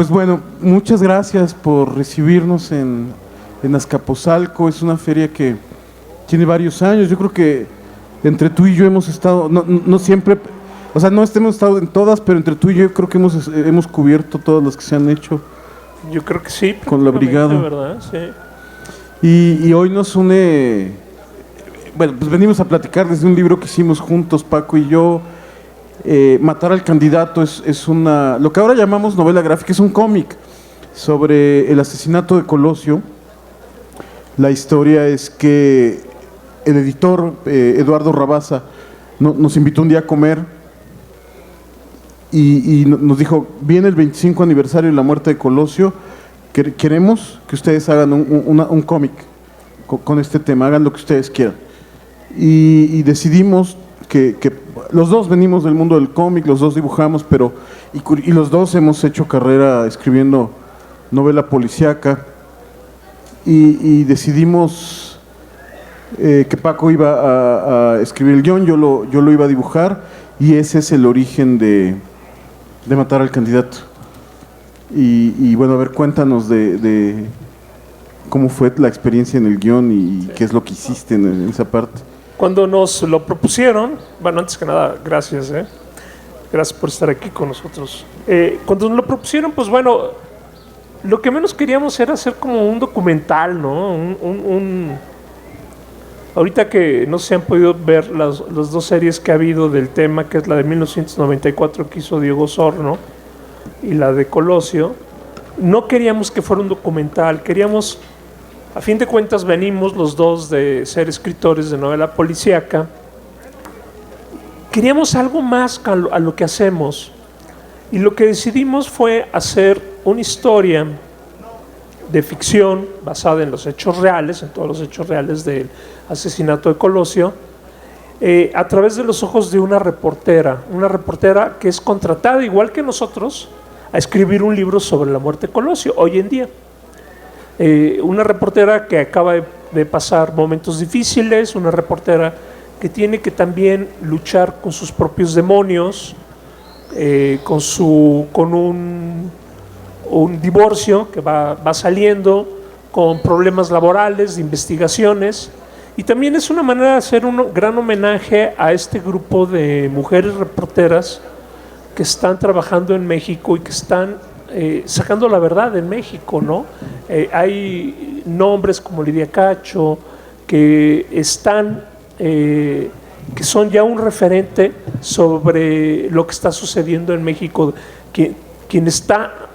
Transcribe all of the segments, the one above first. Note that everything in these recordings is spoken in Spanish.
Pues bueno, muchas gracias por recibirnos en Azcapotzalco. Es una feria que tiene varios años. Yo creo que entre tú y yo hemos estado, no siempre, o sea, no hemos estado en todas, pero entre tú y yo creo que hemos cubierto todas las que se han hecho. Yo creo que sí. Con la brigada. ¿Verdad? Sí. Y hoy nos une, bueno, pues venimos a platicar desde un libro que hicimos juntos, Paco y yo. Matar al candidato es una, lo que ahora llamamos novela gráfica, es un cómic sobre el asesinato de Colosio. La historia es que el editor Eduardo Rabasa nos invitó un día a comer y nos dijo: viene el 25 aniversario de la muerte de Colosio, queremos que ustedes hagan un cómic con este tema, hagan lo que ustedes quieran. Y decidimos que los dos venimos del mundo del cómic, los dos dibujamos, y los dos hemos hecho carrera escribiendo novela policíaca, y decidimos que Paco iba a escribir el guión, yo lo iba a dibujar, y ese es el origen de Matar al candidato. Y bueno, a ver, cuéntanos de cómo fue la experiencia en el guión y qué es lo que hiciste en esa parte. Cuando nos lo propusieron, bueno, antes que nada, gracias, gracias por estar aquí con nosotros. Cuando nos lo propusieron, pues bueno, lo que menos queríamos era hacer como un documental, ¿no? Ahorita que no se han podido ver las dos series que ha habido del tema, que es la de 1994 que hizo Diego Osorno y la de Colosio, no queríamos que fuera un documental, queríamos, a fin de cuentas venimos los dos de ser escritores de novela policíaca, queríamos algo más a lo que hacemos, y lo que decidimos fue hacer una historia de ficción basada en los hechos reales, en todos los hechos reales del asesinato de Colosio, a través de los ojos de una reportera que es contratada, igual que nosotros, a escribir un libro sobre la muerte de Colosio, hoy en día. Una reportera que acaba de pasar momentos difíciles, una reportera que tiene que también luchar con sus propios demonios, con un divorcio que va saliendo, con problemas laborales, de investigaciones, y también es una manera de hacer un gran homenaje a este grupo de mujeres reporteras que están trabajando en México y que están sacando la verdad en México, ¿no? Hay nombres como Lidia Cacho que están, que son ya un referente sobre lo que está sucediendo en México, quien está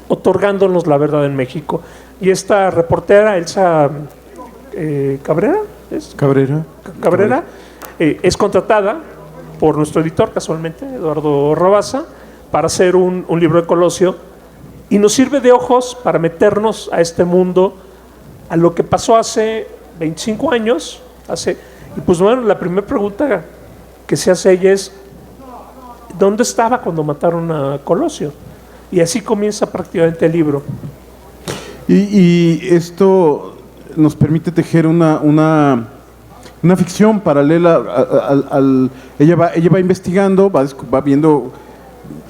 otorgándonos la verdad en México. Y esta reportera, Elsa Cabrera, es contratada por nuestro editor, casualmente, Eduardo Rabasa, para hacer un libro de Colosio, y nos sirve de ojos para meternos a este mundo, a lo que pasó hace 25 años. Y pues bueno, la primera pregunta que se hace ella es: ¿dónde estaba cuando mataron a Colosio? Y así comienza prácticamente el libro. Y esto nos permite tejer una ficción paralela ella va investigando, va viendo,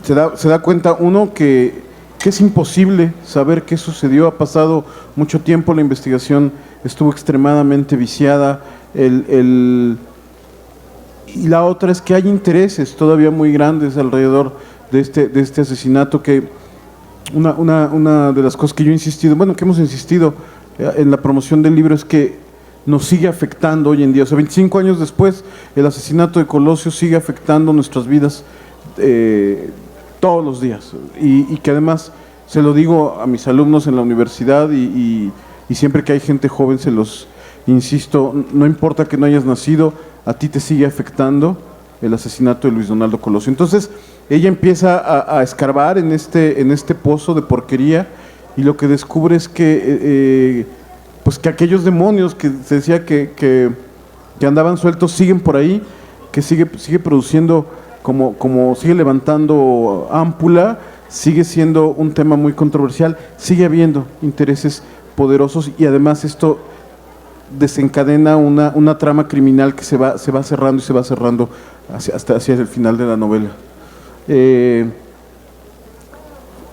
se da cuenta uno que es imposible saber qué sucedió, ha pasado mucho tiempo, la investigación estuvo extremadamente viciada, y la otra es que hay intereses todavía muy grandes alrededor de este asesinato, que una de las cosas que yo he insistido, bueno, que hemos insistido en la promoción del libro, es que nos sigue afectando hoy en día. O sea, 25 años después, el asesinato de Colosio sigue afectando nuestras vidas todos los días. Y que además, se lo digo a mis alumnos en la universidad, y siempre que hay gente joven se los insisto: no importa que no hayas nacido, a ti te sigue afectando el asesinato de Luis Donaldo Colosio. Entonces, ella empieza a escarbar en este pozo de porquería, y lo que descubre es que pues que aquellos demonios que se decía que andaban sueltos siguen por ahí, que sigue produciendo, como sigue levantando ámpula, sigue siendo un tema muy controversial, sigue habiendo intereses poderosos, y además esto desencadena una trama criminal que se va cerrando y se va cerrando hacia el final de la novela.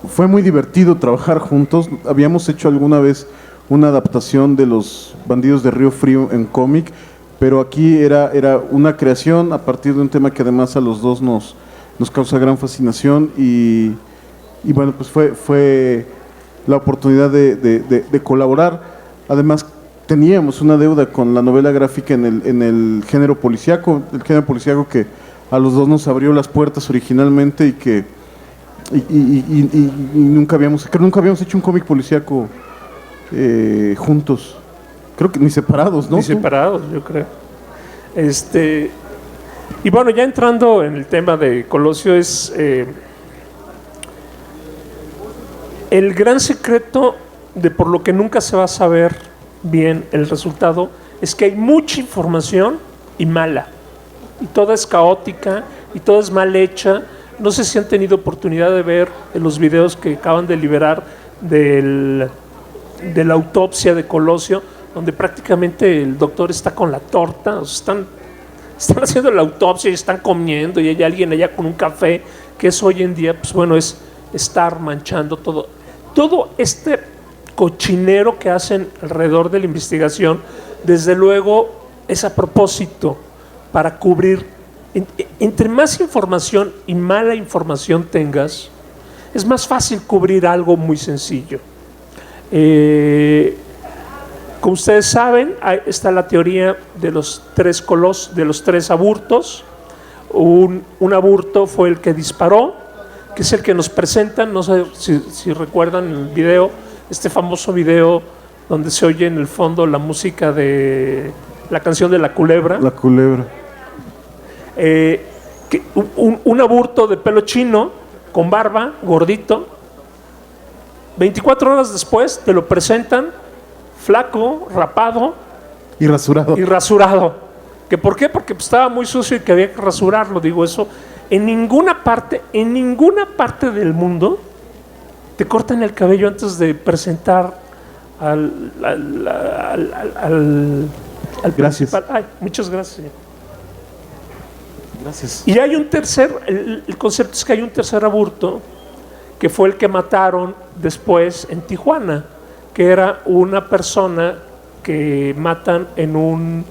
fue muy divertido trabajar juntos. Habíamos hecho alguna vez una adaptación de Los Bandidos de Río Frío en cómic, pero aquí era una creación a partir de un tema que además a los dos nos causa gran fascinación y bueno, pues fue la oportunidad de colaborar. Además, teníamos una deuda con la novela gráfica en el género policíaco, que a los dos nos abrió las puertas originalmente y que nunca habíamos hecho un cómic policíaco juntos. Creo que ni separados, ¿no? Ni separados, yo creo. Y bueno, ya entrando en el tema de Colosio, es el gran secreto de por lo que nunca se va a saber bien el resultado, es que hay mucha información y mala, y toda es caótica y toda es mal hecha. No sé si han tenido oportunidad de ver los videos que acaban de liberar de la autopsia de Colosio, donde prácticamente el doctor está con la torta, o sea, están haciendo la autopsia y están comiendo y hay alguien allá con un café, que es hoy en día, pues bueno, es estar manchando todo este cochinero que hacen alrededor de la investigación. Desde luego es a propósito para cubrir. Entre más información y mala información tengas, es más fácil cubrir algo muy sencillo. Como ustedes saben, está la teoría de los tres aburtos. Un aburto fue el que disparó, que es el que nos presentan. No sé si recuerdan el video, este famoso video donde se oye en el fondo la música de la canción de La Culebra. La Culebra. Un aburto de pelo chino, con barba, gordito. 24 horas después te lo presentan flaco, rapado y rasurado. ¿Que por qué? Porque estaba muy sucio y que había que rasurarlo. Digo, eso en ninguna parte del mundo te cortan el cabello antes de presentar al gracias. principal. Ay, muchas gracias, señor. Gracias. Y hay un el concepto es que hay un tercer aburto, que fue el que mataron después en Tijuana, que era una persona que matan en un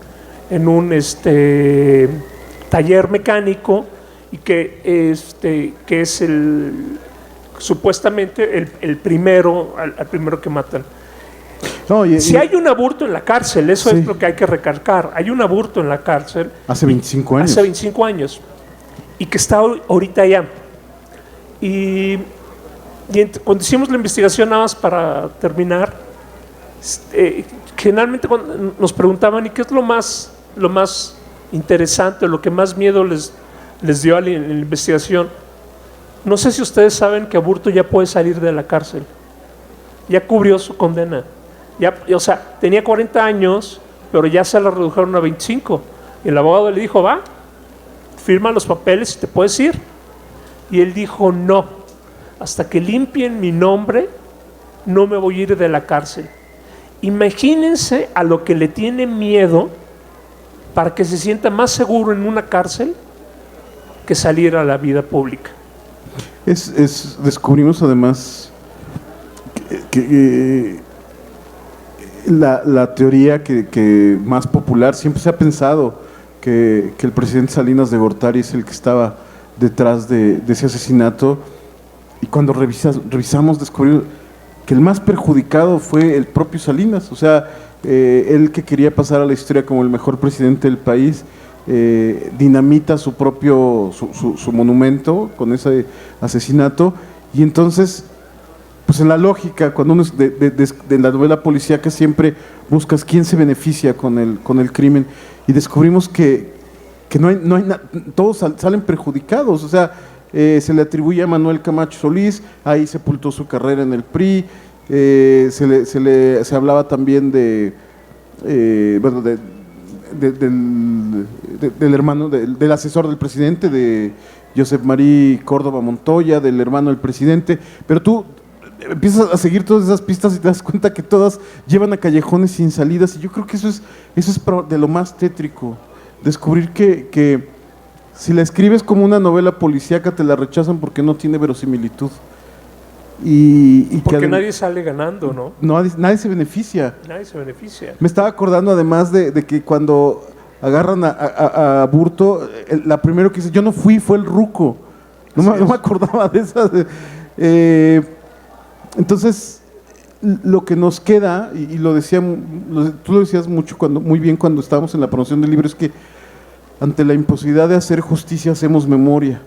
taller mecánico, y que es supuestamente el primero, al primero que matan. No, si hay un aburto en la cárcel, eso sí, es lo que hay que recalcar. Hay un aburto en la cárcel. Hace 25 años. Hace 25 años. Y que está ahorita allá. Y cuando hicimos la investigación, nada más para terminar, generalmente cuando nos preguntaban, ¿y qué es lo más interesante, lo que más miedo les dio a la investigación? No sé si ustedes saben que Aburto ya puede salir de la cárcel. Ya cubrió su condena. O sea, tenía 40 años, pero ya se la redujeron a 25. Y el abogado le dijo, va, firma los papeles y te puedes ir. Y él dijo, no, hasta que limpien mi nombre, no me voy a ir de la cárcel. Imagínense a lo que le tiene miedo para que se sienta más seguro en una cárcel que salir a la vida pública. Descubrimos además que la teoría que más popular, siempre se ha pensado que el presidente Salinas de Gortari es el que estaba detrás de ese asesinato, y cuando revisamos descubrimos que el más perjudicado fue el propio Salinas. O sea, él, que quería pasar a la historia como el mejor presidente del país, dinamita su monumento con ese asesinato. Y entonces, pues en la lógica, cuando uno es de la novela policíaca, siempre buscas quién se beneficia con el crimen, y descubrimos que no hay todos salen perjudicados. O sea, se le atribuye a Manuel Camacho Solís, ahí sepultó su carrera en el PRI. Se hablaba también del hermano, del asesor del presidente, de Josep María Córdoba Montoya, del hermano del presidente, pero tú empiezas a seguir todas esas pistas y te das cuenta que todas llevan a callejones sin salidas, y yo creo que eso es de lo más tétrico, descubrir que si la escribes como una novela policíaca te la rechazan porque no tiene verosimilitud. y porque nadie sale ganando, ¿no? nadie se beneficia. Nadie se beneficia. Me estaba acordando además de que cuando agarran a Burto, la primero que dice, yo no fui, fue el ruco. No me acordaba de esa. Entonces, lo que nos queda, y lo decía, tú lo decías mucho muy bien cuando estábamos en la promoción del libro, es que ante la imposibilidad de hacer justicia hacemos memoria.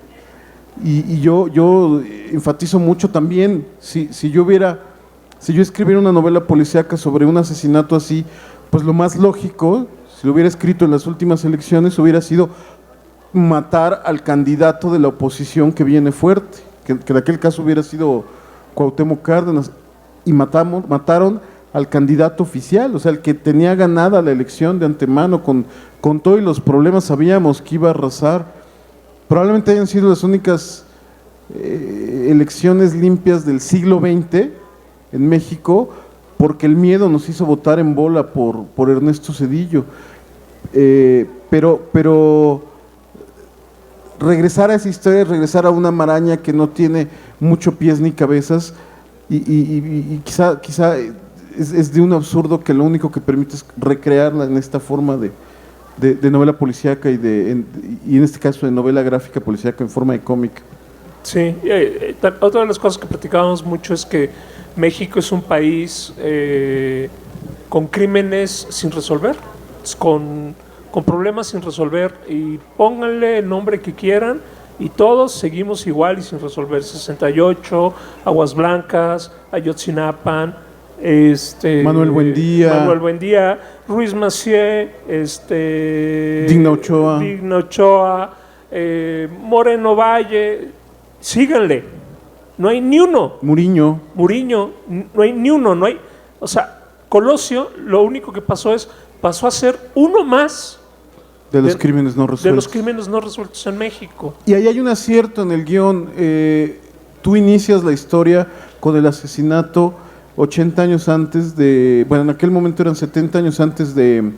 Y yo enfatizo mucho también, si yo escribiera una novela policíaca sobre un asesinato así, pues lo más lógico, si lo hubiera escrito en las últimas elecciones, hubiera sido matar al candidato de la oposición que viene fuerte, que en aquel caso hubiera sido Cuauhtémoc Cárdenas, y mataron al candidato oficial, o sea, el que tenía ganada la elección de antemano, con todos los problemas, sabíamos que iba a arrasar. Probablemente hayan sido las únicas elecciones limpias del siglo XX en México, porque el miedo nos hizo votar en bola por Ernesto Zedillo. Pero regresar a esa historia, regresar a una maraña que no tiene mucho pies ni cabezas, y quizá es de un absurdo que lo único que permite es recrearla en esta forma de novela policíaca y en este caso de novela gráfica policíaca en forma de cómic. Sí, otra de las cosas que platicábamos mucho es que México es un país con crímenes sin resolver, con problemas sin resolver, y pónganle el nombre que quieran y todos seguimos igual y sin resolver. 68, Aguas Blancas, Ayotzinapa, Manuel Buendía, Ruiz Massieu, Digna Ochoa, Moreno Valle, síganle, no hay ni uno. Muriño, no hay ni uno, o sea, Colosio lo único que pasó a ser uno más de los crímenes no resueltos. De los crímenes no resueltos en México. Y ahí hay un acierto en el guión. Tú inicias la historia con el asesinato 80 años antes bueno, en aquel momento eran 70 años antes de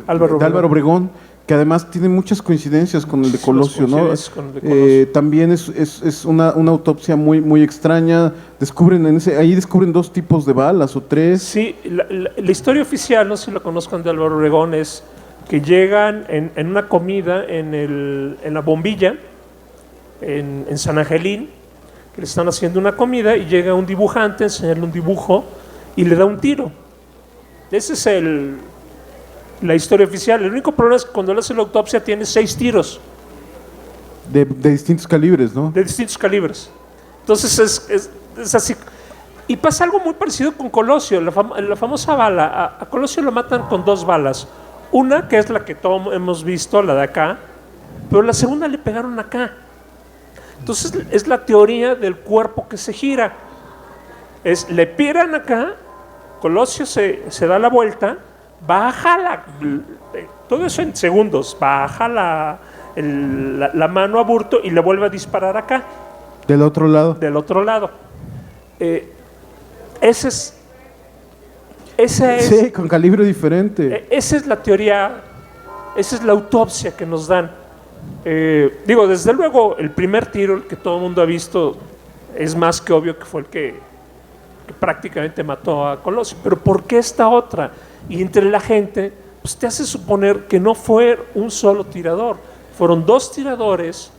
Álvaro Obregón, que además tiene muchas coincidencias con el de Colosio, ¿no? También es una autopsia muy, muy extraña. Ahí descubren 2 tipos de balas o 3. Sí, la historia oficial, no sé si lo conozcan, de Álvaro Obregón, es que llegan en una comida en la Bombilla, en San Angelín, que le están haciendo una comida y llega un dibujante a enseñarle un dibujo y le da un tiro. Esa es la historia oficial. El único problema es que cuando le hace la autopsia tiene 6 tiros. De distintos calibres, ¿no? De distintos calibres. Entonces es así. Y pasa algo muy parecido con Colosio, la famosa bala. A Colosio lo matan con 2 balas. Una, que es la que todos hemos visto, la de acá, pero la segunda le pegaron acá. Entonces es la teoría del cuerpo que se gira. Le piran acá, Colosio se da la vuelta, baja todo eso en segundos, baja la mano a Burto y le vuelve a disparar acá. Del otro lado. Del otro lado. Ese es, sí, con calibre diferente. Esa es la teoría, esa es la autopsia que nos dan. Desde luego, el primer tiro, el que todo el mundo ha visto, es más que obvio que fue el que prácticamente mató a Colosio. Pero ¿por qué esta otra? Y entre la gente, pues te hace suponer que no fue un solo tirador, fueron 2 tiradores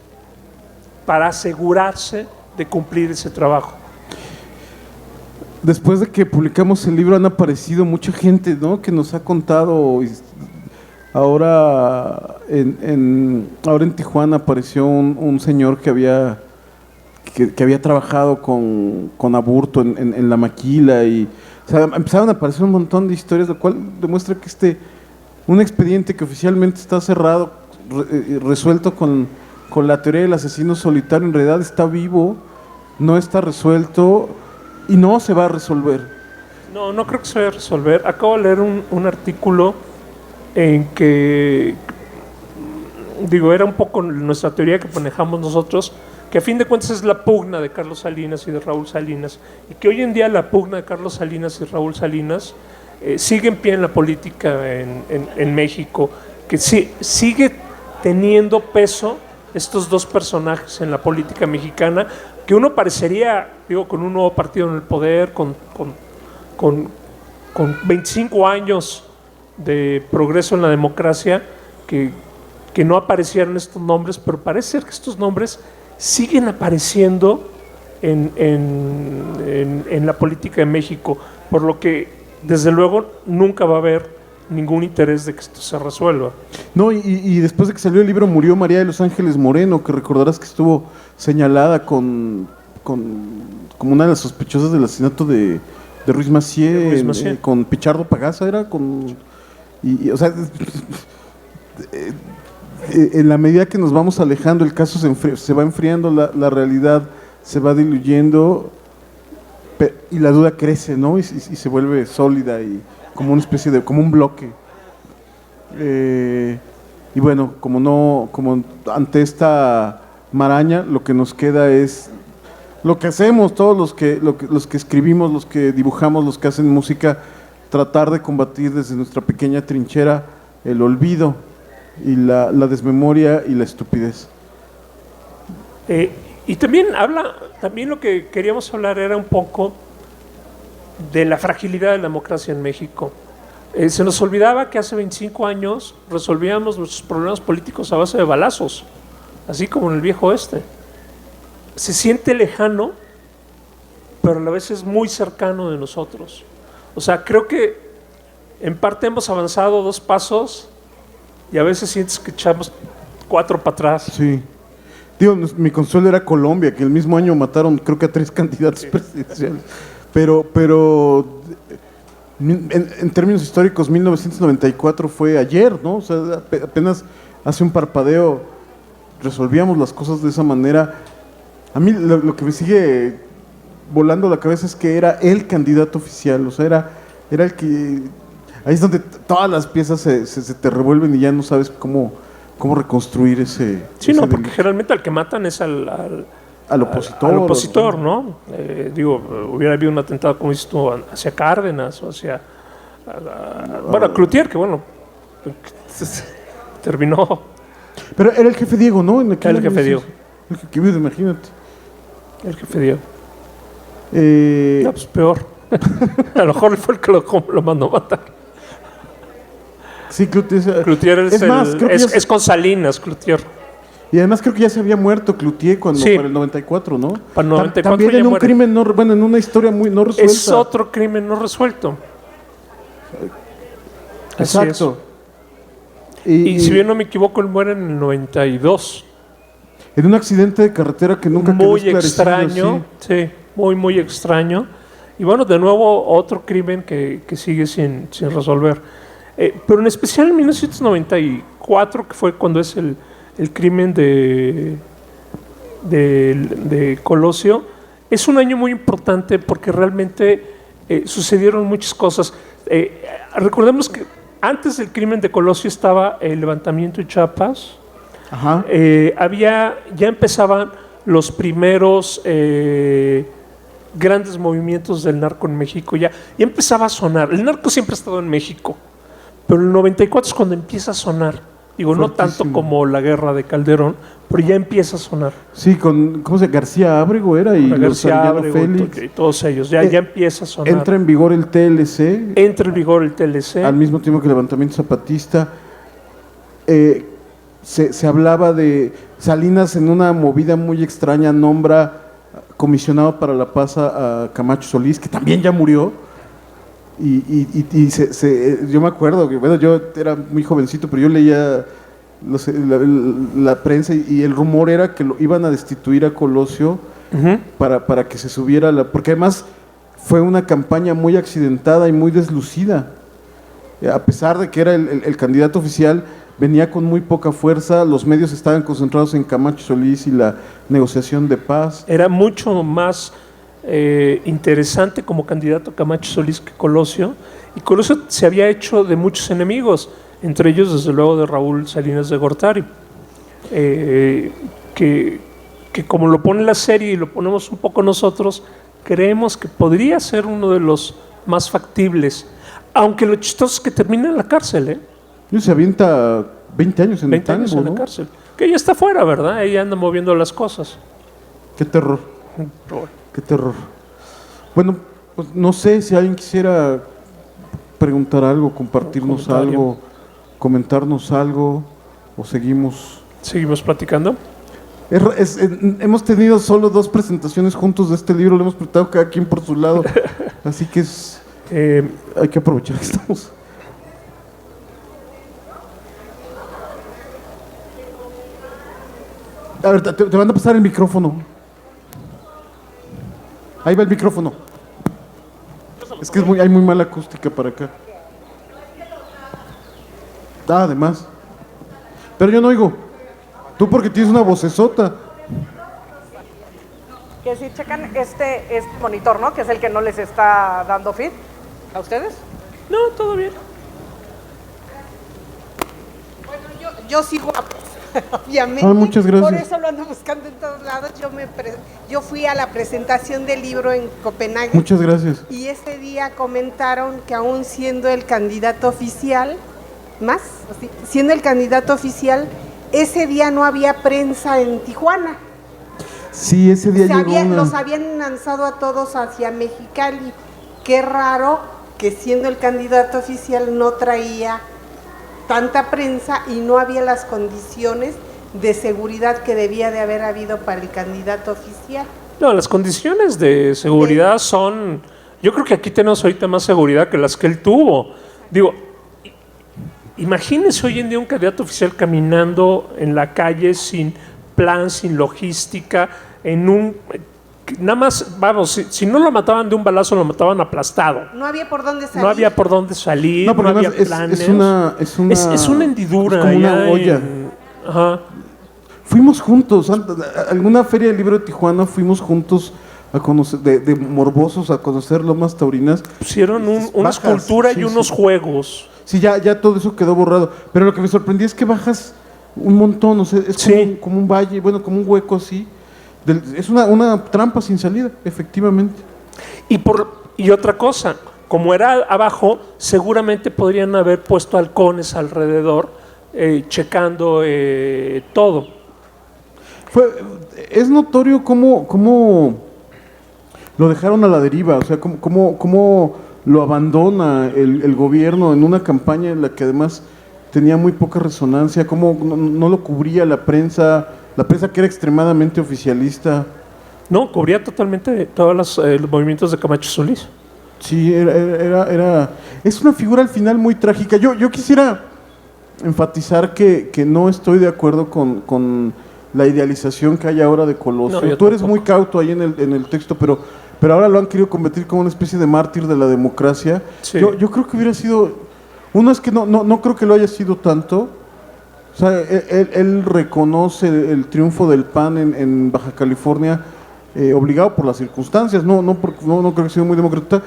para asegurarse de cumplir ese trabajo. Después de que publicamos el libro han aparecido mucha gente, ¿no?, que nos ha contado. Ahora en Tijuana apareció un señor que había trabajado con Aburto en La Maquila, y o sea, empezaron a aparecer un montón de historias, lo cual demuestra que un expediente que oficialmente está cerrado, resuelto con la teoría del asesino solitario, en realidad está vivo, no está resuelto y no se va a resolver. No creo que se vaya a resolver. Acabo de leer un artículo en que, era un poco nuestra teoría que manejamos nosotros, que a fin de cuentas es la pugna de Carlos Salinas y de Raúl Salinas, y que hoy en día la pugna de Carlos Salinas y Raúl Salinas sigue en pie en la política en México, que sigue teniendo peso estos dos personajes en la política mexicana, que uno parecería, digo, con un nuevo partido en el poder, con 25 años de progreso en la democracia, que no aparecieran estos nombres, pero parece ser que estos nombres siguen apareciendo en la política de México, por lo que desde luego nunca va a haber ningún interés de que esto se resuelva. No, y después de que salió el libro murió María de los Ángeles Moreno, que recordarás que estuvo señalada como una de las sospechosas del asesinato de Ruiz Massieu, con Pichardo Pagasa, era con... o sea, en la medida que nos vamos alejando, el caso se va enfriando, la realidad se va diluyendo y la duda crece, ¿no? Y se vuelve sólida y como una especie de, como un bloque. Y bueno, como ante esta maraña, lo que nos queda es lo que hacemos todos los que escribimos, los que dibujamos, los que hacen música, tratar de combatir desde nuestra pequeña trinchera el olvido y la desmemoria y la estupidez. Y también lo que queríamos hablar era un poco de la fragilidad de la democracia en México. Se nos olvidaba que hace 25 años resolvíamos nuestros problemas políticos a base de balazos, así como en el viejo oeste. Se siente lejano, pero a la vez es muy cercano de nosotros. O sea, creo que en parte hemos avanzado 2 pasos y a veces sientes que echamos 4 para atrás. Sí. Digo, mi consuelo era Colombia, que el mismo año mataron creo que a 3 candidatos presidenciales. Pero en términos históricos, 1994 fue ayer, ¿no? O sea, apenas hace un parpadeo resolvíamos las cosas de esa manera. A mí lo que me sigue volando la cabeza es que era el candidato oficial, o sea, era el que... Ahí es donde todas las piezas se te revuelven y ya no sabes cómo reconstruir ese... Sí, no, porque generalmente al que matan es al opositor. Al opositor, ¿no? Hubiera habido un atentado, como dices tú, hacia Cárdenas o hacia... bueno, a Cloutier, que bueno, terminó... Pero era el jefe Diego, ¿no? Era el jefe Diego. El jefe Diego, imagínate. El jefe Diego. No, pues peor. A lo mejor fue el que lo mandó a matar. Sí, Cloutier es con Salinas, Cloutier. Y además creo que ya se había muerto Cloutier para el 94, ¿no? Para el 94 también ya en un muere. crimen, en una historia muy no resuelta. Es otro crimen no resuelto. Exacto. Y si bien no me equivoco, él muere en el 92. En un accidente de carretera que nunca quedó esclarecido. Muy extraño, sí, muy extraño. Y bueno, de nuevo otro crimen que sigue sin resolver. Pero en especial en 1994, que fue cuando es el crimen de Colosio, es un año muy importante porque realmente sucedieron muchas cosas. Recordemos que antes del crimen de Colosio estaba el levantamiento de Chiapas. Ajá. Ya empezaban los primeros grandes movimientos del narco en México. Ya empezaba a sonar. El narco siempre ha estado en México, pero el 94 es cuando empieza a sonar. Digo, Fortísimo. No tanto como la guerra de Calderón, pero ya empieza a sonar. Sí, con García Ábrego era y García Ábrego Félix. Y todos ellos, ya empieza a sonar. Entra en vigor el TLC. Entra en vigor el TLC. Al mismo tiempo que el levantamiento zapatista. Se hablaba de Salinas en una movida muy extraña, nombra comisionado para la paz a Camacho Solís, que también ya murió. Yo me acuerdo que, bueno, yo era muy jovencito, pero yo leía la prensa y el rumor era que lo iban a destituir a Colosio para que se subiera porque además fue una campaña muy accidentada y muy deslucida. A pesar de que era el candidato oficial, venía con muy poca fuerza, los medios estaban concentrados en Camacho Solís y la negociación de paz. Era mucho más interesante como candidato Camacho Solís que Colosio, y Colosio se había hecho de muchos enemigos, entre ellos desde luego de Raúl Salinas de Gortari, que como lo pone la serie y lo ponemos un poco nosotros, creemos que podría ser uno de los más factibles, aunque lo chistoso es que termina en la cárcel. Se avienta 20 años en el tango, en la ¿no? cárcel. que ella está fuera, ¿verdad? Ella anda moviendo las cosas. Qué terror, Pero bueno. qué terror. Bueno, pues no sé si alguien quisiera preguntar algo, compartirnos algo, comentarnos algo, o seguimos. ¿Seguimos platicando? Hemos tenido solo 2 presentaciones juntos de este libro, lo hemos presentado cada quien por su lado, así que hay que aprovechar que estamos. A ver, te van a pasar el micrófono. Ahí va el micrófono. Es que hay muy mala acústica para acá. Además. Pero yo no oigo. Tú porque tienes una vocesota. Que si checan este monitor, ¿no? Que es el que no les está dando feed a ustedes. No, todo bien. Bueno, yo sigo obviamente. Muchas gracias. Por eso lo ando buscando en todos lados. Yo fui a la presentación del libro en Copenhague. Muchas gracias. Y ese día comentaron que aún siendo el candidato oficial, siendo el candidato oficial, ese día no había prensa en Tijuana. Sí, ese día Los habían lanzado a todos hacia Mexicali. Qué raro que siendo el candidato oficial no traía tanta prensa y no había las condiciones de seguridad que debía de haber habido para el candidato oficial. No, las condiciones de seguridad son... Yo creo que aquí tenemos ahorita más seguridad que las que él tuvo. Digo, imagínese hoy en día un candidato oficial caminando en la calle sin plan, sin logística, nada más, vamos, si no lo mataban de un balazo, lo mataban aplastado. No había por dónde salir. No había por dónde salir, no había planes. Es una hendidura. Es como una olla. Ajá. Fuimos juntos, a alguna feria del libro de Tijuana, fuimos juntos a conocer, de morbosos a conocer Lomas Taurinas. Pusieron una escultura y unos juegos. Sí, ya todo eso quedó borrado. Pero lo que me sorprendía es que bajas un montón, o sea, es como un valle, bueno, como un hueco así. Es una trampa sin salida, efectivamente. Y otra cosa, como era abajo, seguramente podrían haber puesto halcones alrededor, checando todo. Es notorio cómo lo dejaron a la deriva, o sea, cómo lo abandona el gobierno en una campaña en la que además tenía muy poca resonancia, cómo no lo cubría la prensa que era extremadamente oficialista. No, cubría totalmente todos los movimientos de Camacho Solís. Sí, es una figura al final muy trágica. Yo quisiera enfatizar que no estoy de acuerdo con la idealización que hay ahora de Colosio. No, tú eres muy cauto ahí en el texto, pero ahora lo han querido convertir como una especie de mártir de la democracia. Sí. Yo creo que hubiera sido... Uno es que no creo que lo haya sido tanto. O sea, él reconoce el triunfo del PAN en Baja California, obligado por las circunstancias, no creo que haya sido muy demócrata.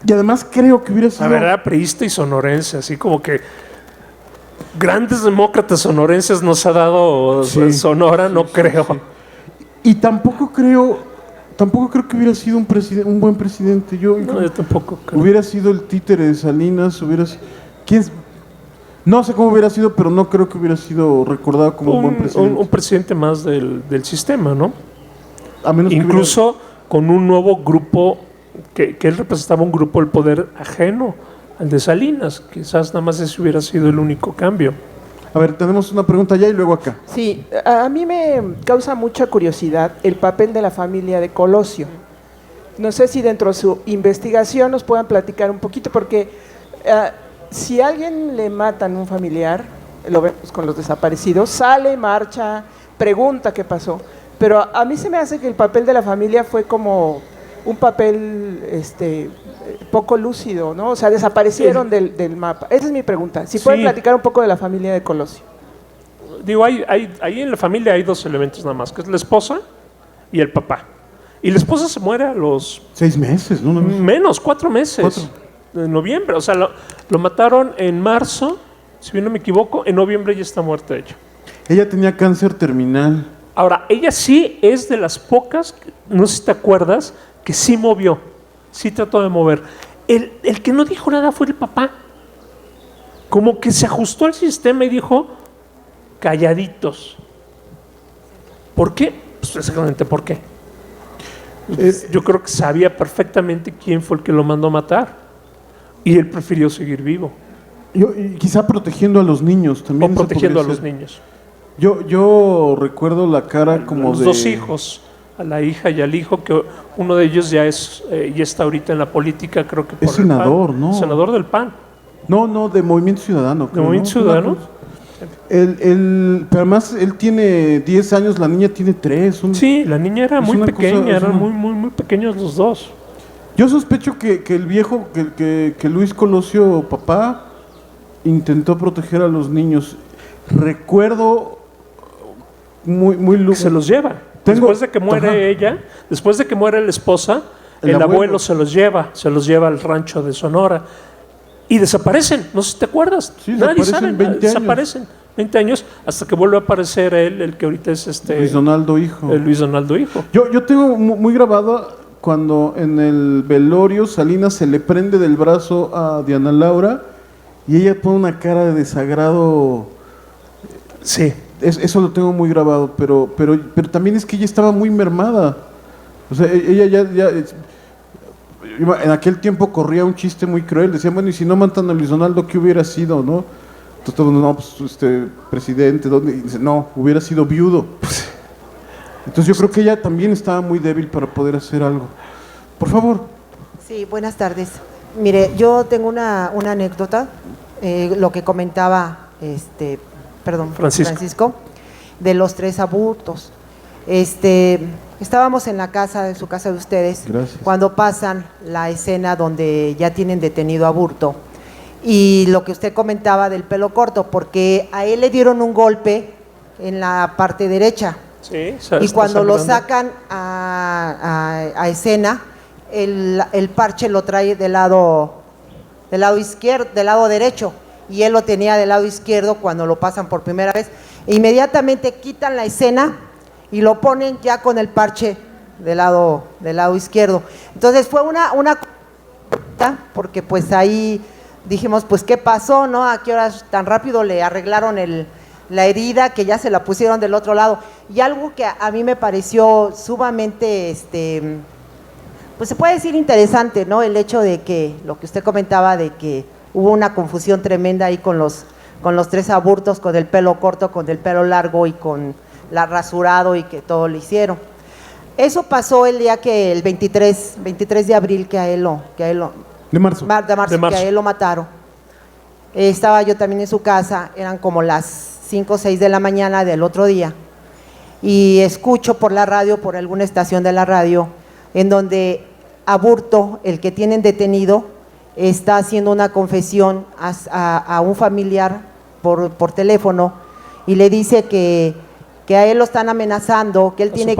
Y además creo que hubiera sido... La verdad, priista y sonorense, así como que grandes demócratas sonorenses nos ha dado Sonora, no creo. Sí. Y tampoco creo que hubiera sido un buen presidente. Yo tampoco creo. Hubiera sido el títere de Salinas, no sé cómo hubiera sido, pero no creo que hubiera sido recordado como un buen presidente. Un presidente más del sistema, ¿no? A menos incluso con un nuevo grupo, que él representaba un grupo del poder ajeno al de Salinas. Quizás nada más ese hubiera sido el único cambio. A ver, tenemos una pregunta allá y luego acá. Sí, a mí me causa mucha curiosidad el papel de la familia de Colosio. No sé si dentro de su investigación nos puedan platicar un poquito, porque si a alguien le matan un familiar, lo vemos con los desaparecidos, sale, marcha, pregunta qué pasó. Pero a mí se me hace que el papel de la familia fue como un papel poco lúcido, ¿no? O sea, desaparecieron del mapa. Esa es mi pregunta. Si pueden platicar un poco de la familia de Colosio. Digo, ahí en la familia hay 2 elementos nada más, que es la esposa y el papá. Y la esposa se muere a los... 6 meses, ¿no? Menos, 4 meses. En noviembre, o sea, lo mataron en marzo, si bien no me equivoco, en noviembre ya está muerta ella. Ella tenía cáncer terminal. Ahora, ella sí es de las pocas, no sé si te acuerdas, que sí movió, sí trató de mover. El que no dijo nada fue el papá. Como que se ajustó al sistema y dijo, calladitos. ¿Por qué? Pues exactamente por qué. Yo creo que sabía perfectamente quién fue el que lo mandó a matar y él prefirió seguir vivo. Y quizá protegiendo a los niños también. O protegiendo a podría los ser. niños. Yo recuerdo la cara como Los de... dos hijos, a la hija y al hijo, que uno de ellos ya está ahorita en la política, creo que por Es el senador, PAN. ¿no? Senador del PAN. No, de Movimiento Ciudadano. ¿De Movimiento Ciudadano? Pero además él tiene 10 años, la niña tiene 3. Sí, la niña era es muy una pequeña, cosa- es eran una- muy pequeños los dos. Yo sospecho que el viejo, que Luis Colosio, papá, intentó proteger a los niños. Recuerdo muy Se los lleva. Después de que muere ella, después de que muere la esposa, el abuelo se los lleva al rancho de Sonora. Y desaparecen, no sé si te acuerdas. Sí, Nadie desaparecen sabe, 20 años. desaparecen 20 años hasta que vuelve a aparecer él, el que ahorita es Luis Donaldo hijo. Luis Donaldo hijo. Yo tengo muy grabado cuando en el velorio Salinas se le prende del brazo a Diana Laura y ella pone una cara de desagrado. Sí. Eso lo tengo muy grabado, pero también es que ella estaba muy mermada. O sea, ella ya en aquel tiempo corría un chiste muy cruel. Decían, bueno, y si no matan a Luis Donaldo, ¿qué hubiera sido, no? Entonces todo el mundo, no, pues presidente, ¿dónde? Y dice, no, hubiera sido viudo. Entonces yo creo que ella también estaba muy débil para poder hacer algo. Por favor. Sí, buenas tardes. Mire, yo tengo una anécdota, lo que comentaba Francisco, de los 3 abortos. Estábamos en la casa, en su casa de ustedes, Gracias. cuando pasan la escena donde ya tienen detenido a Aburto. Y lo que usted comentaba del pelo corto, porque a él le dieron un golpe en la parte derecha. Sí, Y cuando lo sangrando. sacan a escena, el parche lo trae del lado izquierdo, del lado derecho, y él lo tenía del lado izquierdo cuando lo pasan por primera vez. E inmediatamente quitan la escena y lo ponen ya con el parche del lado izquierdo. Entonces fue una porque pues ahí dijimos, pues ¿qué pasó, no? ¿A qué horas tan rápido le arreglaron la herida, que ya se la pusieron del otro lado? Y algo que a mí me pareció sumamente, pues se puede decir interesante, ¿no? El hecho de que, lo que usted comentaba, de que hubo una confusión tremenda ahí con los 3 abortos, con el pelo corto, con el pelo largo y con la rasurado, y que todo lo hicieron. Eso pasó el día que el 23 de abril que a él lo De marzo. de marzo, que a él lo mataron. Estaba yo también en su casa, eran como las 5 o 6 de la mañana del otro día, y escucho por la radio, por alguna estación de la radio, en donde Aburto, el que tienen detenido, está haciendo una confesión a un familiar por teléfono, y le dice que a él lo están amenazando, que él tiene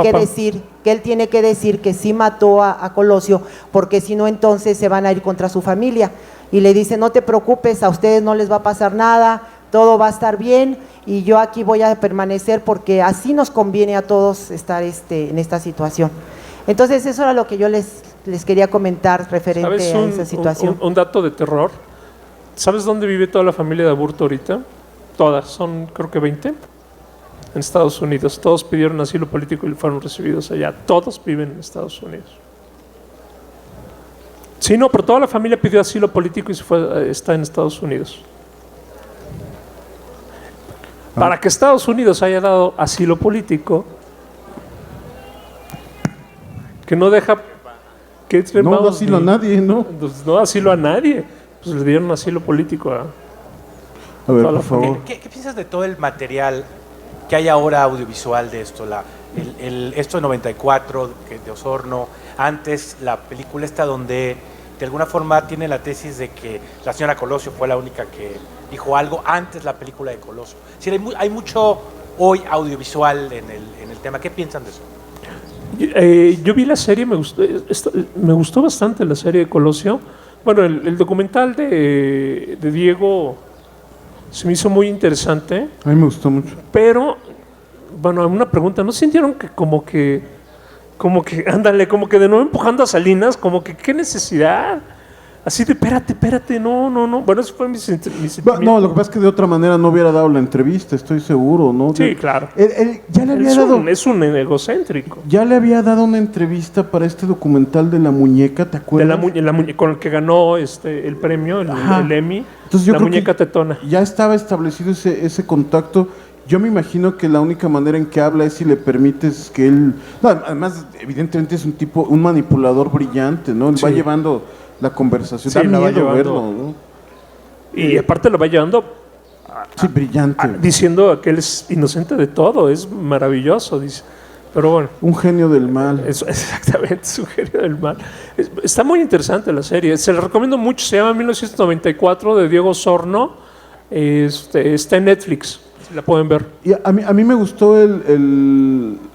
que decir que sí mató a Colosio, porque si no entonces se van a ir contra su familia. Y le dice, no te preocupes, a ustedes no les va a pasar nada, todo va a estar bien, y yo aquí voy a permanecer porque así nos conviene a todos estar en esta situación. Entonces eso era lo que yo les quería comentar referente ¿Sabes a esa situación. un dato de terror? ¿Sabes dónde vive toda la familia de Aburto ahorita? Todas, son creo que 20. En Estados Unidos. Todos pidieron asilo político y fueron recibidos allá. Todos viven en Estados Unidos. Sí, no, pero toda la familia pidió asilo político y está en Estados Unidos. Para que Estados Unidos haya dado asilo político, que no deja que No da asilo a nadie, ¿no? no da asilo a nadie. Pues le dieron asilo político a A ver, toda la por favor. ¿Qué piensas de todo el material que hay ahora audiovisual de esto? Esto de 94, de Osorno, antes la película esta donde de alguna forma tiene la tesis de que la señora Colosio fue la única que dijo algo antes la película de Colosio. Es decir, hay mucho hoy audiovisual en el tema. ¿Qué piensan de eso? Yo vi la serie, me gustó bastante la serie de Colosio. Bueno, el documental de Diego se me hizo muy interesante, A mí me gustó mucho. pero, bueno, una pregunta, ¿no sintieron que como que, ándale, como que de nuevo empujando a Salinas, como que qué necesidad? así de, espérate, no. Bueno, eso fue mi sentimiento. No, lo que pasa es que de otra manera no hubiera dado la entrevista, estoy seguro, ¿no? Sí, claro. Él ya le había dado... Es un egocéntrico. Ya le había dado una entrevista para este documental de la muñeca, ¿te De acuerdas? con el que ganó el premio, Ajá. el Emmy, Entonces yo la creo muñeca que tetona. ya estaba establecido ese contacto. Yo me imagino que la única manera en que habla es si le permites que él... No, además, evidentemente es un manipulador brillante, ¿no? Él va Sí. llevando la conversación. Sí, Da la va miedo llevando. verlo, ¿no? Y aparte lo va llevando Sí, brillante. diciendo que él es inocente de todo, es maravilloso, dice. Pero bueno, Un genio del mal. exactamente, es un genio del mal. Está muy interesante la serie, se la recomiendo mucho, se llama 1994 de Diego Osorno, está en Netflix, si la pueden ver. Y a mí me gustó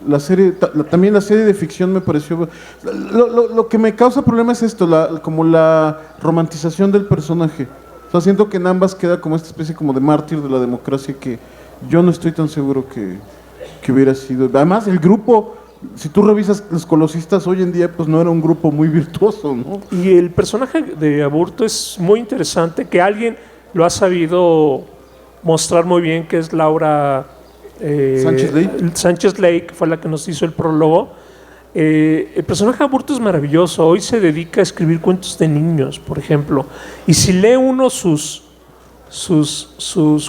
la serie, también la serie de ficción me pareció... Lo que me causa problema es esto, como la romantización del personaje. O sea, siento que en ambas queda como esta especie como de mártir de la democracia que yo no estoy tan seguro que hubiera sido. Además, el grupo, si tú revisas los colosistas hoy en día, pues no era un grupo muy virtuoso, ¿no? Y el personaje de Aburto es muy interesante, que alguien lo ha sabido mostrar muy bien, que es Laura Sánchez Ley, que fue la que nos hizo el prólogo. El personaje de Aburto es maravilloso. Hoy se dedica a escribir cuentos de niños, por ejemplo. Y si lee uno sus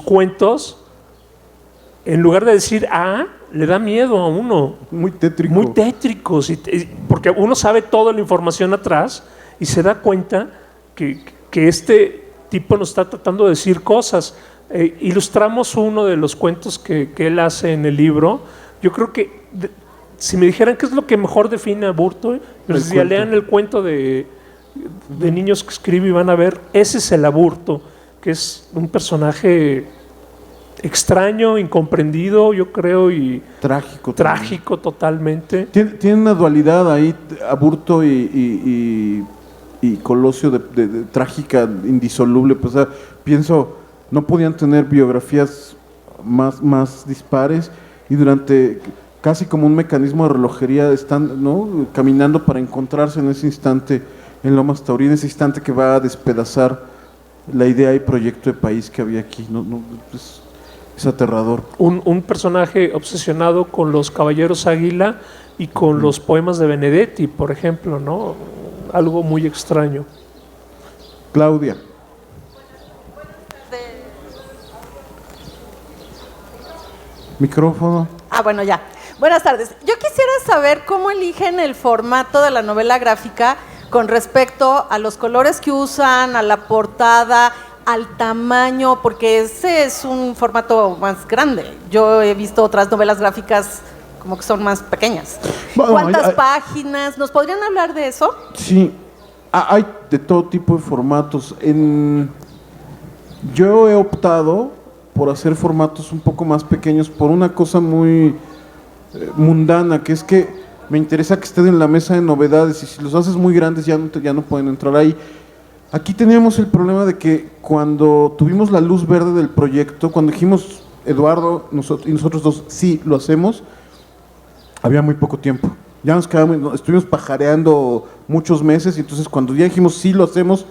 cuentos, en lugar de decir le da miedo a uno. Muy tétrico. Muy tétricos. Porque uno sabe toda la información atrás y se da cuenta que este tipo nos está tratando de decir cosas. Ilustramos uno de los cuentos que él hace en el libro. Yo creo que si me dijeran qué es lo que mejor define a Aburto, yo les diría, lean el cuento de niños que escribe y van a ver, ese es el Aburto, que es un personaje extraño, incomprendido, yo creo, y trágico totalmente. Tiene una dualidad ahí, Aburto y Colosio de trágica, indisoluble. Pues, o sea, pienso, no podían tener biografías más dispares y durante casi como un mecanismo de relojería están, ¿no?, caminando para encontrarse en ese instante en Lomas Taurinas, ese instante que va a despedazar la idea y proyecto de país que había aquí. Es aterrador. Un personaje obsesionado con los Caballeros Águila y con los poemas de Benedetti, por ejemplo, ¿no? Algo muy extraño. Claudia. Micrófono. Bueno, ya. Buenas tardes. Yo quisiera saber cómo eligen el formato de la novela gráfica con respecto a los colores que usan, a la portada, al tamaño, porque ese es un formato más grande. Yo he visto otras novelas gráficas como que son más pequeñas. Bueno, ¿Cuántas páginas? ¿Nos podrían hablar de eso? Sí, hay de todo tipo de formatos. Yo he optado por hacer formatos un poco más pequeños por una cosa muy mundana, que es que me interesa que estén en la mesa de novedades, y si los haces muy grandes ya no pueden entrar ahí. Aquí teníamos el problema de que cuando tuvimos la luz verde del proyecto, cuando dijimos Eduardo y nosotros dos, sí, lo hacemos, había muy poco tiempo. Ya nos quedamos, estuvimos pajareando muchos meses, y entonces cuando ya dijimos sí, lo hacemos,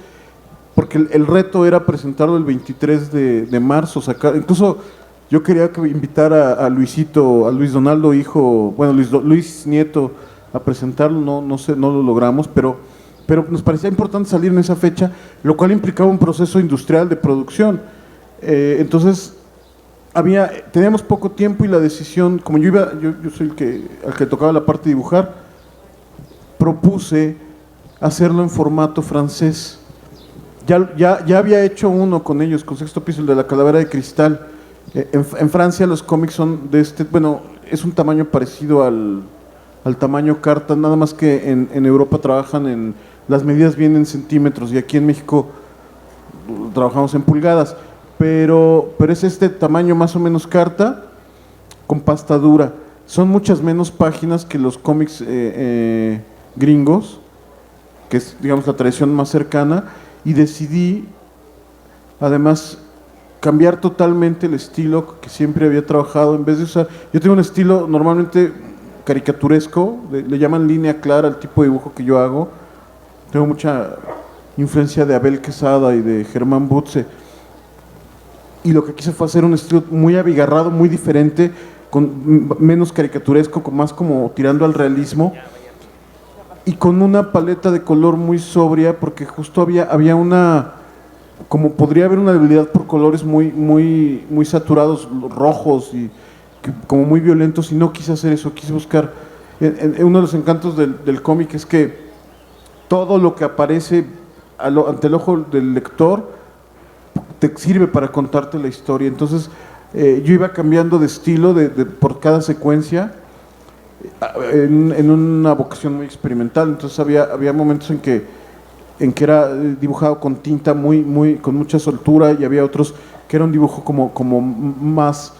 porque el reto era presentarlo el 23 de marzo, incluso yo quería que invitara a Luisito, a Luis Donaldo hijo, bueno, Luis Nieto, a presentarlo, no sé, no lo logramos, pero nos parecía importante salir en esa fecha, lo cual implicaba un proceso industrial de producción. Entonces, teníamos poco tiempo y la decisión, como yo soy al que tocaba la parte de dibujar, propuse hacerlo en formato francés. Ya había hecho uno con ellos, con Sexto Piso, el de la Calavera de Cristal. En Francia los cómics son de es un tamaño parecido al tamaño carta, nada más que en Europa trabajan las medidas vienen en centímetros y aquí en México trabajamos en pulgadas, pero es este tamaño más o menos carta con pasta dura. Son muchas menos páginas que los cómics gringos, que es, digamos, la tradición más cercana, y decidí además cambiar totalmente el estilo que siempre había trabajado. En vez de usar, yo tengo un estilo normalmente caricaturesco, le llaman línea clara al tipo de dibujo que yo hago. Tengo mucha influencia de Abel Quesada y de Germán Butze. Y lo que quise fue hacer un estilo muy abigarrado, muy diferente, menos caricaturesco, más como tirando al realismo, y con una paleta de color muy sobria, porque justo había una, como podría haber una debilidad por colores muy saturados, rojos y como muy violentos, y no quise hacer eso, quise buscar, uno de los encantos del cómic es que todo lo que aparece ante el ojo del lector te sirve para contarte la historia. Entonces yo iba cambiando de estilo por cada secuencia en una vocación muy experimental. Entonces había momentos en que era dibujado con tinta con mucha soltura, y había otros que era un dibujo como más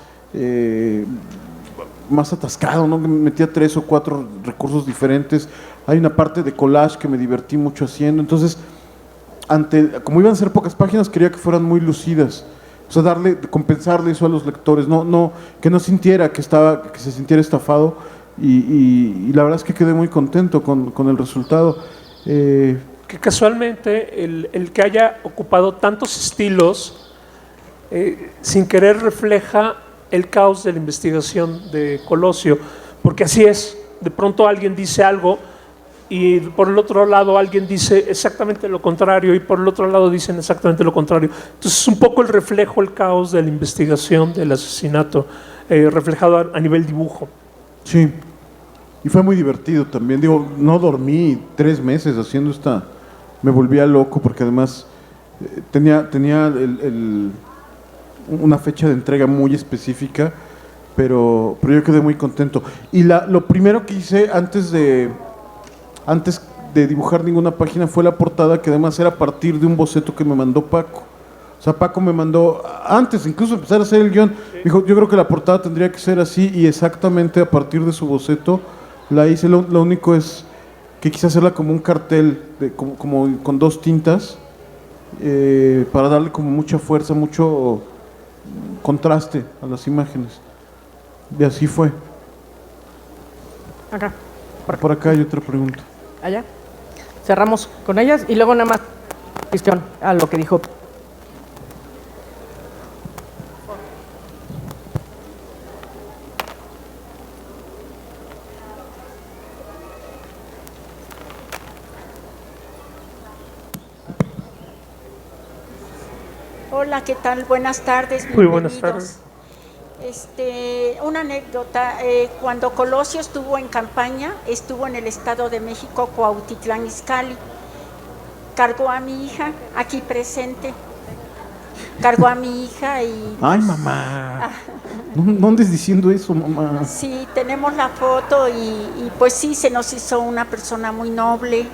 atascado, ¿no? Metía 3 o 4 recursos diferentes. Hay una parte de collage que me divertí mucho haciendo. Entonces, como iban a ser pocas páginas, quería que fueran muy lucidas. O sea, compensarle eso a los lectores, que no sintiera que se sintiera estafado, y la verdad es que quedé muy contento con el resultado. Que casualmente el que haya ocupado tantos estilos, sin querer refleja el caos de la investigación de Colosio, porque así es, de pronto alguien dice algo y por el otro lado alguien dice exactamente lo contrario, y por el otro lado dicen exactamente lo contrario. Entonces es un poco el reflejo, el caos de la investigación del asesinato, reflejado a nivel dibujo. Sí, y fue muy divertido también. Digo, no dormí 3 meses haciendo me volvía loco, porque además tenía una fecha de entrega muy específica, pero yo quedé muy contento. Y lo primero que hice antes de dibujar ninguna página fue la portada, que además era a partir de un boceto que me mandó Paco. O sea, Paco me mandó, antes incluso de empezar a hacer el guión, me dijo, yo creo que la portada tendría que ser así, y exactamente a partir de su boceto la hice. Lo único es que quise hacerla como un cartel, como con 2 tintas, para darle como mucha fuerza, mucho contraste a las imágenes. Y así fue. Acá. Por acá hay otra pregunta. Allá. Cerramos con ellas y luego nada más cuestión a lo que dijo. Hola, ¿qué tal? Buenas tardes. Muy buenas tardes. Una anécdota. Cuando Colosio estuvo en campaña, estuvo en el Estado de México, Cuautitlán Izcalli. Cargó a mi hija, aquí presente. Cargó a mi hija y... ¡Ay, mamá! No andes diciendo eso, mamá. Sí, tenemos la foto y pues sí, se nos hizo una persona muy noble.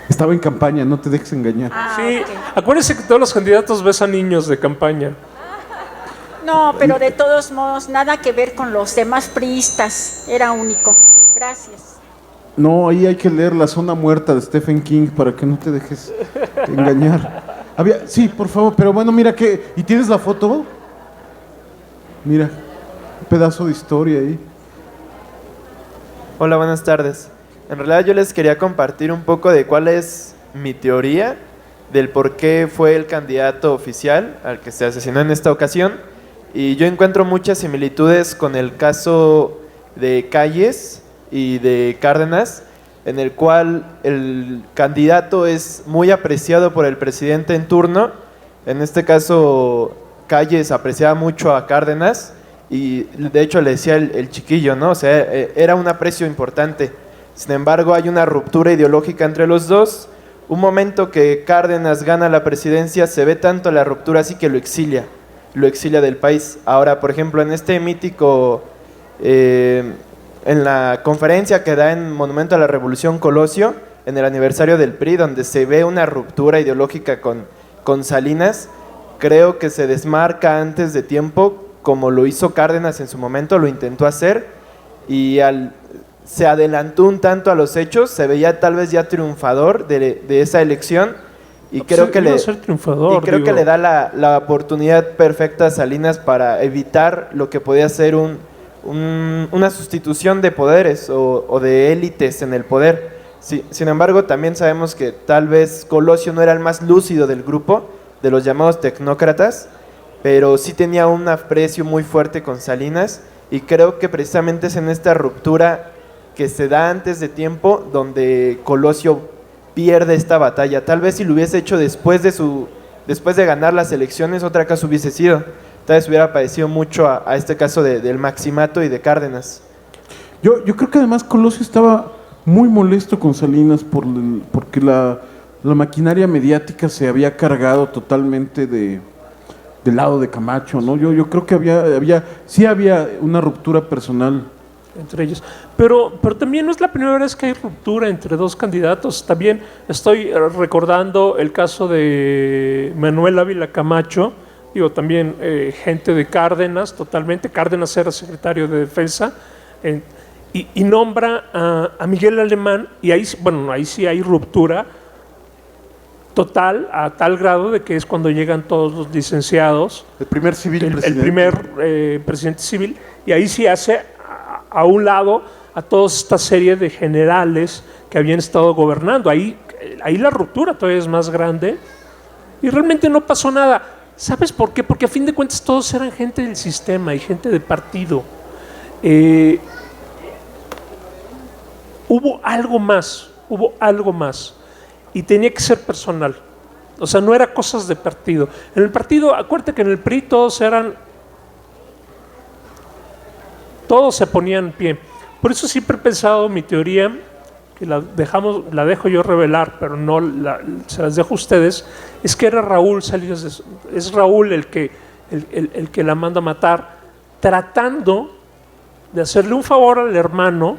Estaba en campaña, no te dejes engañar. Sí, Okay. acuérdense que todos los candidatos besan niños de campaña. No, pero de todos modos, nada que ver con los demás priistas. Era único. Gracias. No, ahí hay que leer La Zona Muerta de Stephen King para que no te dejes engañar. Sí, por favor, pero bueno, mira que... ¿Y tienes la foto? Mira, un pedazo de historia ahí. Hola, buenas tardes. En realidad yo les quería compartir un poco de cuál es mi teoría del por qué fue el candidato oficial al que se asesinó en esta ocasión. Y yo encuentro muchas similitudes con el caso de Calles y de Cárdenas, en el cual el candidato es muy apreciado por el presidente en turno. En este caso, Calles apreciaba mucho a Cárdenas y de hecho le decía el chiquillo, ¿no? O sea, era un aprecio importante. Sin embargo, hay una ruptura ideológica entre los dos. Un momento que Cárdenas gana la presidencia, se ve tanto la ruptura así que lo exilia del país. Ahora, por ejemplo, en este mítico, en la conferencia que da en Monumento a la Revolución Colosio, en el aniversario del PRI, donde se ve una ruptura ideológica con Salinas, creo que se desmarca antes de tiempo, como lo hizo Cárdenas en su momento, lo intentó hacer, y se adelantó un tanto a los hechos, se veía tal vez ya triunfador de esa elección, y creo que le da la oportunidad perfecta a Salinas para evitar lo que podía ser una sustitución de poderes o de élites en el poder. Sí, sin embargo, también sabemos que tal vez Colosio no era el más lúcido del grupo, de los llamados tecnócratas, pero sí tenía un aprecio muy fuerte con Salinas, y creo que precisamente es en esta ruptura que se da antes de tiempo donde Colosio pierde esta batalla. Tal vez si lo hubiese hecho después de ganar las elecciones, otra cosa hubiese sido. Tal vez hubiera parecido mucho a este caso del Maximato y de Cárdenas. Yo creo que además Colosio estaba muy molesto con Salinas porque la maquinaria mediática se había cargado totalmente del lado de Camacho, ¿no? Yo creo que sí había una ruptura personal entre ellos. Pero también no es la primera vez que hay ruptura entre dos candidatos. También estoy recordando el caso de Manuel Ávila Camacho, digo, también gente de Cárdenas, totalmente. Cárdenas era secretario de Defensa, y nombra a Miguel Alemán, y ahí sí hay ruptura total, a tal grado de que es cuando llegan todos los licenciados. El primer civil el primer presidente civil, y ahí sí hace a un lado a toda esta serie de generales que habían estado gobernando. Ahí la ruptura todavía es más grande y realmente no pasó nada. ¿Sabes por qué? Porque a fin de cuentas todos eran gente del sistema y gente de partido. Hubo algo más y tenía que ser personal. O sea, no era cosas de partido. En el partido, acuérdate que en el PRI todos se ponían en pie. Por eso siempre he pensado, mi teoría, que la dejo yo revelar, pero no se las dejo a ustedes, es que era Raúl Salinas, es Raúl el que la manda a matar, tratando de hacerle un favor al hermano,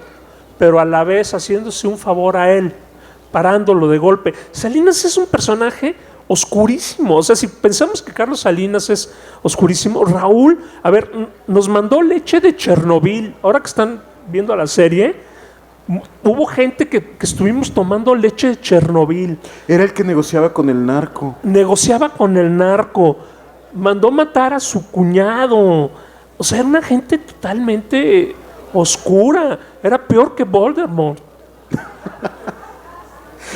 pero a la vez haciéndose un favor a él, parándolo de golpe. Salinas es un personaje oscurísimo. O sea, si pensamos que Carlos Salinas es oscurísimo, Raúl, a ver, nos mandó leche de Chernobyl. Ahora que están viendo la serie, hubo gente que estuvimos tomando leche de Chernobyl. Era el que negociaba con el narco. Mandó matar a su cuñado. O sea, era una gente totalmente oscura. Era peor que Voldemort.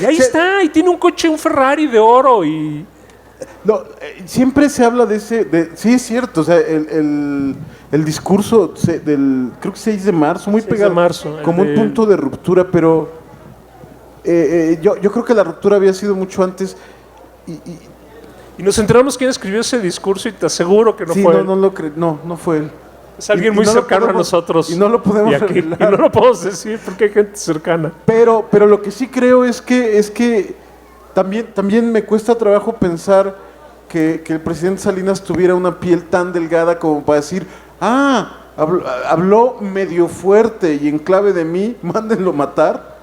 Y ahí está, y tiene un coche, un Ferrari de oro y... No, siempre se habla de ese... sí, es cierto, o sea, el discurso del, creo que 6 de marzo, muy pegado, como un punto de ruptura, pero yo creo que la ruptura había sido mucho antes y nos enteramos quién escribió ese discurso y te aseguro que no fue él. No fue él. Es alguien muy cercano a nosotros. Y no lo podemos revelar. Y no lo podemos decir porque hay gente cercana. Pero lo que sí creo es que también me cuesta trabajo pensar que el presidente Salinas tuviera una piel tan delgada como para decir, habló medio fuerte y en clave de mí, mándenlo matar.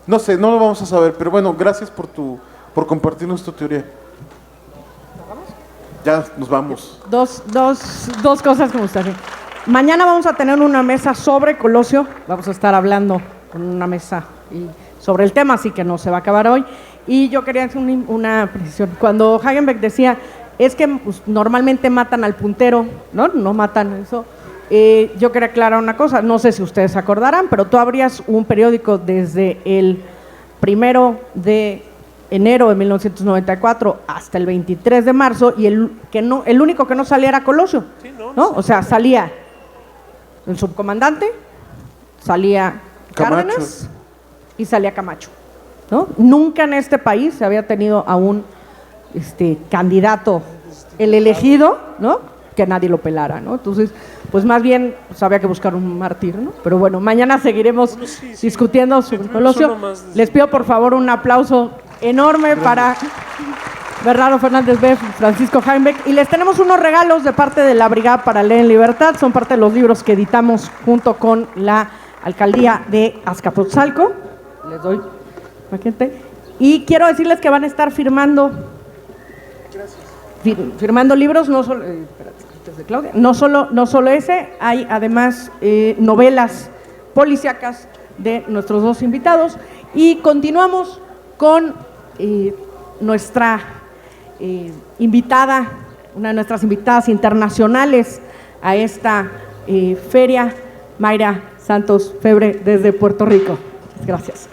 No sé, no lo vamos a saber, pero bueno, gracias por compartirnos tu teoría. Ya nos vamos. Dos cosas que me gustaría. Mañana vamos a tener una mesa sobre Colosio. Vamos a estar hablando con una mesa sobre el tema, así que no se va a acabar hoy. Y yo quería hacer una precisión. Cuando Hagenbeck decía, es que pues, normalmente matan al puntero, no matan eso. Yo quería aclarar una cosa, no sé si ustedes se acordarán, pero tú abrías un periódico desde el 1 de enero de 1994 hasta el 23 de marzo y el único que no salía era Colosio, ¿no? O sea, salía el subcomandante, salía Cárdenas y salía Camacho, ¿no? Nunca en este país se había tenido a un candidato, el elegido, ¿no? Que nadie lo pelara, ¿no? Entonces, pues más bien pues había que buscar un mártir, ¿no? Pero bueno, mañana seguiremos discutiendo sobre Colosio. Les pido por favor un aplauso enorme para Bernardo Fernández Beff, Francisco Hagenbeck, y les tenemos unos regalos de parte de la Brigada para Leer en Libertad. Son parte de los libros que editamos junto con la Alcaldía de Azcapotzalco. Les doy paquete. Y quiero decirles que van a estar firmando libros, no solo Claudia, no solo ese, hay además novelas policíacas de nuestros dos invitados. Y continuamos con nuestra invitada, una de nuestras invitadas internacionales a esta feria, Mayra Santos Febre desde Puerto Rico. Gracias.